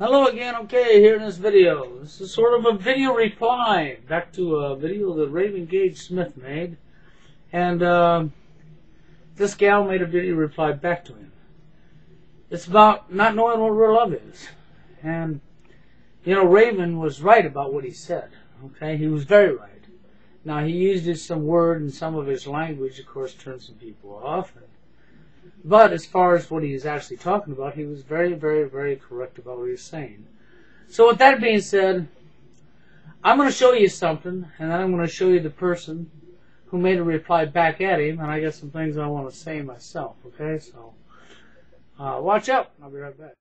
Hello again. Okay, here in this video. This is sort of a video reply back to a video that Raven Gage Smith made. And this gal made a video reply back to him. It's about not knowing what real love is. And, you know, Raven was right about what he said. Okay, he was very right. Now, he used some word and some of his language, of course, turned some people off. But as far as what he was actually talking about, he was very, very, very correct about what he was saying. So with that being said, I'm going to show you something, and then I'm going to show you the person who made a reply back at him, and I got some things I want to say myself, okay? So, watch out. I'll be right back.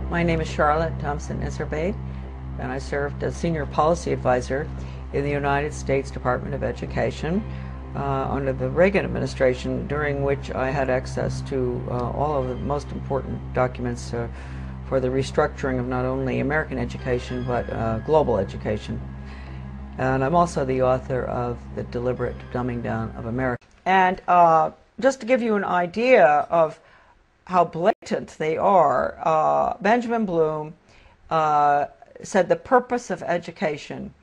My name is Charlotte Thompson-Isserbade, and I served as Senior Policy Advisor in the United States Department of Education under the Reagan administration, during which I had access to all of the most important documents for the restructuring of not only American education but global education. And I'm also the author of The Deliberate Dumbing Down of America. And just to give you an idea of how blatant they are, Benjamin Bloom said the purpose of education,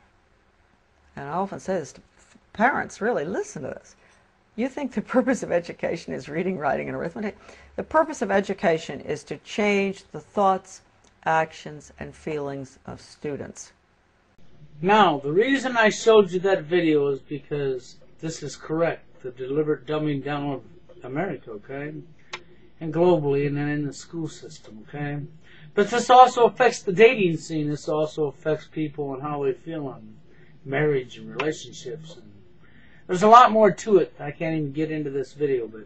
and I often say this to parents, really listen to this. You think the purpose of education is reading, writing, and arithmetic? The purpose of education is to change the thoughts, actions, and feelings of students. Now, the reason I showed you that video is because this is correct. The deliberate dumbing down of America, okay? And globally, and then in the school system, okay? But this also affects the dating scene. This also affects people and how they feel on marriage and relationships. And there's a lot more to it. I can't even get into this video, but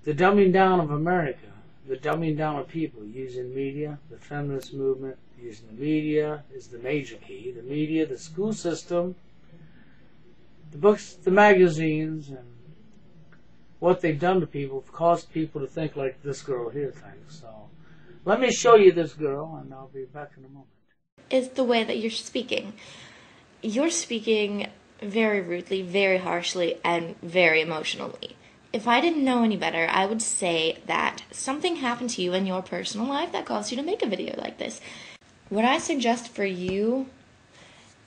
the dumbing down of America, the dumbing down of people using media, the feminist movement, using the media is the major key. The media, the school system, the books, the magazines, and what they've done to people have caused people to think like this girl here thinks. So let me show you this girl, and I'll be back in a moment. Is the way that you're speaking. You're speaking very rudely, very harshly, and very emotionally. If I didn't know any better, I would say that something happened to you in your personal life that caused you to make a video like this. What I suggest for you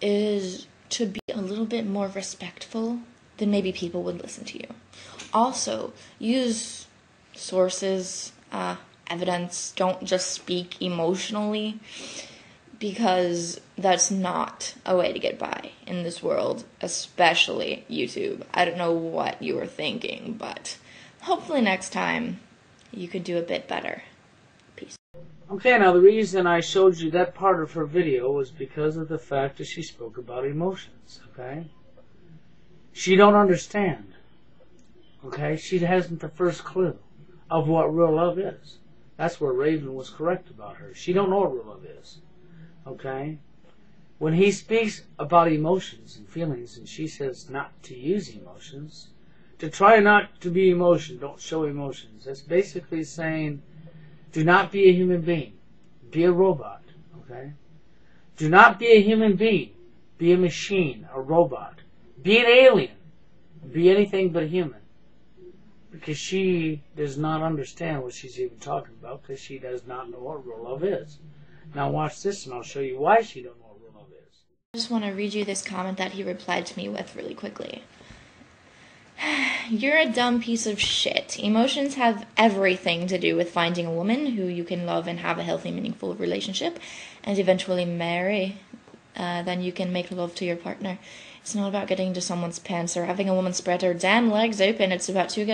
is to be a little bit more respectful than maybe people would listen to you. Also, use sources, evidence. Don't just speak emotionally, because that's not a way to get by in this world, especially YouTube. I don't know what you were thinking, but hopefully next time you could do a bit better. Peace. Okay, now the reason I showed you that part of her video was because of the fact that she spoke about emotions, okay? She don't understand, okay? She hasn't the first clue of what real love is. That's where Raven was correct about her. She don't know what real love is. Okay? When he speaks about emotions and feelings, and she says not to use emotions, to try not to be emotion, don't show emotions. That's basically saying, do not be a human being. Be a robot. Okay? Do not be a human being. Be a machine, a robot. Be an alien. Be anything but human. Because she does not understand what she's even talking about, because she does not know what real love is. Now watch this, and I'll show you why she don't know what real love is. I just want to read you this comment that he replied to me with really quickly. You're a dumb piece of shit. Emotions have everything to do with finding a woman who you can love and have a healthy, meaningful relationship and eventually marry. Then you can make love to your partner. It's not about getting into someone's pants or having a woman spread her damn legs open. It's about two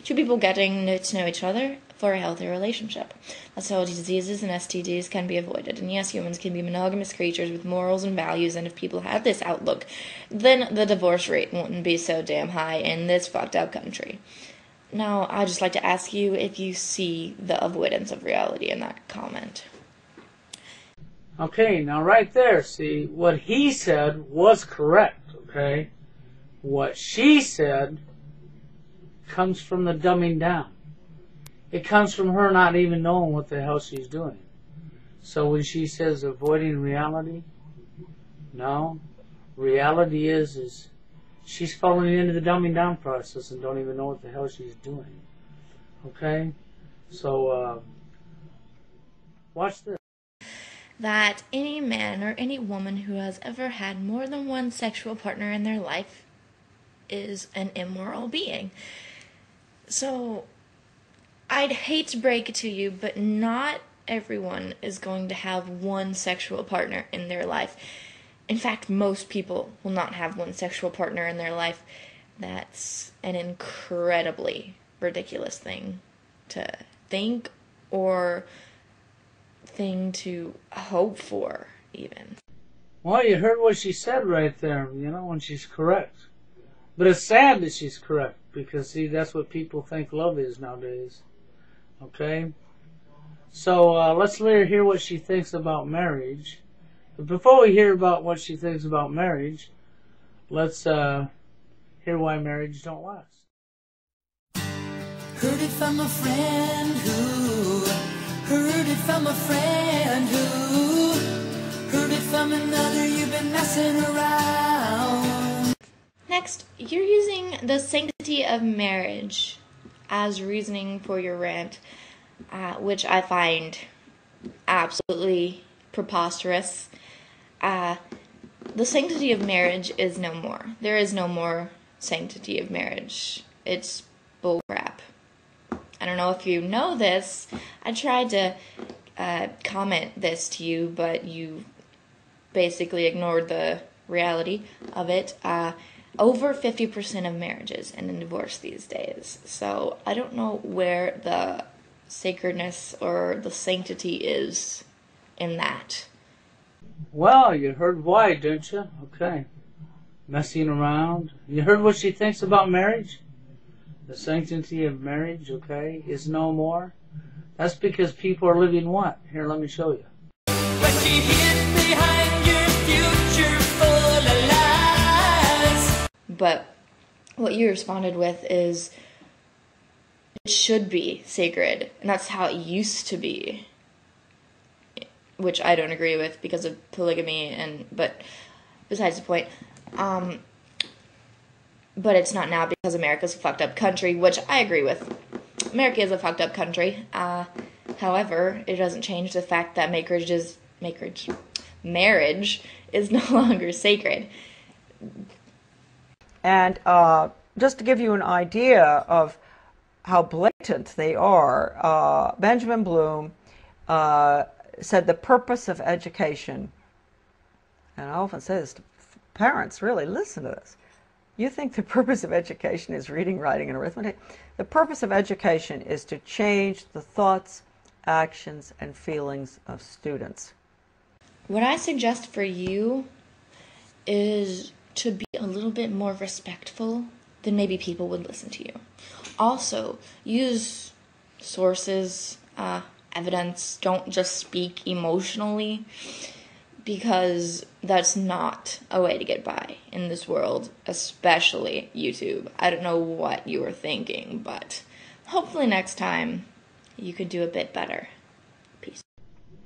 people getting to know each other for a healthy relationship. That's how diseases and STDs can be avoided. And yes, humans can be monogamous creatures with morals and values, and if people had this outlook, then the divorce rate wouldn't be so damn high in this fucked up country. Now, I'd just like to ask you if you see the avoidance of reality in that comment. Okay, now right there, see, what he said was correct, okay? What she said comes from the dumbing down. It comes from her not even knowing what the hell she's doing. So when she says avoiding reality, no. Reality is she's falling into the dumbing down process and don't even know what the hell she's doing. Okay? So, watch this. That any man or any woman who has ever had more than one sexual partner in their life is an immoral being. So, I'd hate to break it to you, but not everyone is going to have one sexual partner in their life. In fact, most people will not have one sexual partner in their life. That's an incredibly ridiculous thing to think or thing to hope for, even. Well, you heard what she said right there, and she's correct. But it's sad that she's correct, because, see, that's what people think love is nowadays. Okay? So, let's let her hear what she thinks about marriage. But before we hear about what she thinks about marriage, let's hear why marriage don't last. Heard it from a friend who heard it from a friend who heard it from another. You've been messing around. Next, you're using the sanctity of marriage as reasoning for your rant, which I find absolutely preposterous. The sanctity of marriage is no more. There is no more sanctity of marriage. It's bullcrap. I don't know if you know this. I tried to comment this to you, but you basically ignored the reality of it. Over 50% of marriages end in divorce these days. So I don't know where the sacredness or the sanctity is in that. Well, you heard why, didn't you? Okay. Messing around. You heard what she thinks about marriage? The sanctity of marriage, okay, is no more. That's because people are living what? Here, let me show you. What you hid behind your future full of lies. But what you responded with is, it should be sacred, and that's how it used to be. Which I don't agree with because of polygamy, but besides the point. But it's not now because America's a fucked up country, which I agree with. America is a fucked up country. However, it doesn't change the fact that marriage is no longer sacred. And just to give you an idea of how blatant they are, Benjamin Bloom said the purpose of education, and I often say this to parents, really, listen to this. You think the purpose of education is reading, writing, and arithmetic? The purpose of education is to change the thoughts, actions, and feelings of students. What I suggest for you is to be a little bit more respectful, then maybe people would listen to you. Also, use sources, evidence. Don't just speak emotionally, because that's not a way to get by in this world, especially YouTube. I don't know what you were thinking, but hopefully next time you could do a bit better. Peace.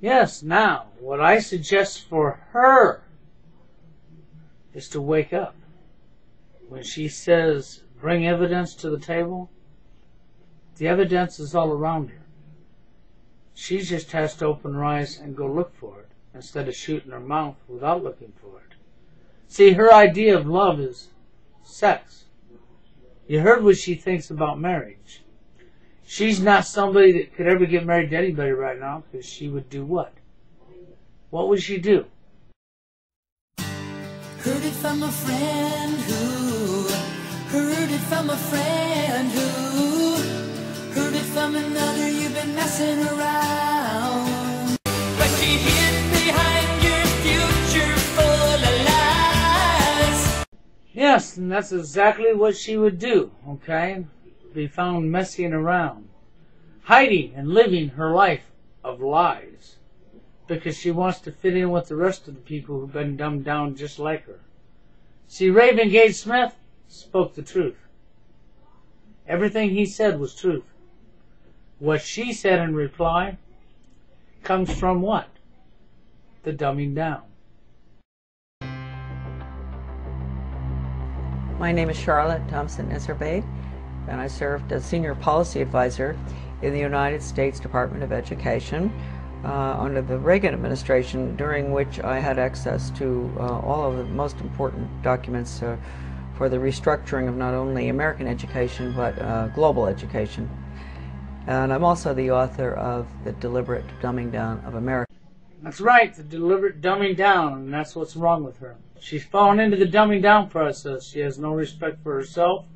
Yes, now, what I suggest for her is to wake up. When she says, bring evidence to the table, the evidence is all around her. She just has to open her eyes and go look for it, instead of shooting her mouth without looking for it. See, her idea of love is sex. You heard what she thinks about marriage. She's not somebody that could ever get married to anybody right now, because she would do what? What would she do? Heard it from a friend who heard it from a friend who heard it from another. You've been messing around. But you hid behind your future full of lies. Yes, and that's exactly what she would do, okay? Be found messing around, hiding and living her life of lies, because she wants to fit in with the rest of the people who've been dumbed down just like her. See, Raven Gage Smith spoke the truth. Everything he said was truth. What she said in reply comes from what? The dumbing down. My name is Charlotte Thompson Esserbade, and I served as Senior Policy Advisor in the United States Department of Education under the Reagan administration, during which I had access to all of the most important documents for the restructuring of not only American education but global education. And I'm also the author of The Deliberate Dumbing Down of America. That's right, the deliberate dumbing down, and that's what's wrong with her. She's fallen into the dumbing down process. She has no respect for herself,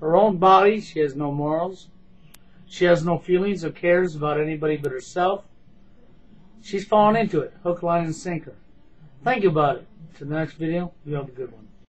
her own body. She has no morals. She has no feelings or cares about anybody but herself. She's fallen into it, hook, line, and sinker. Think about it. To the next video, you have a good one.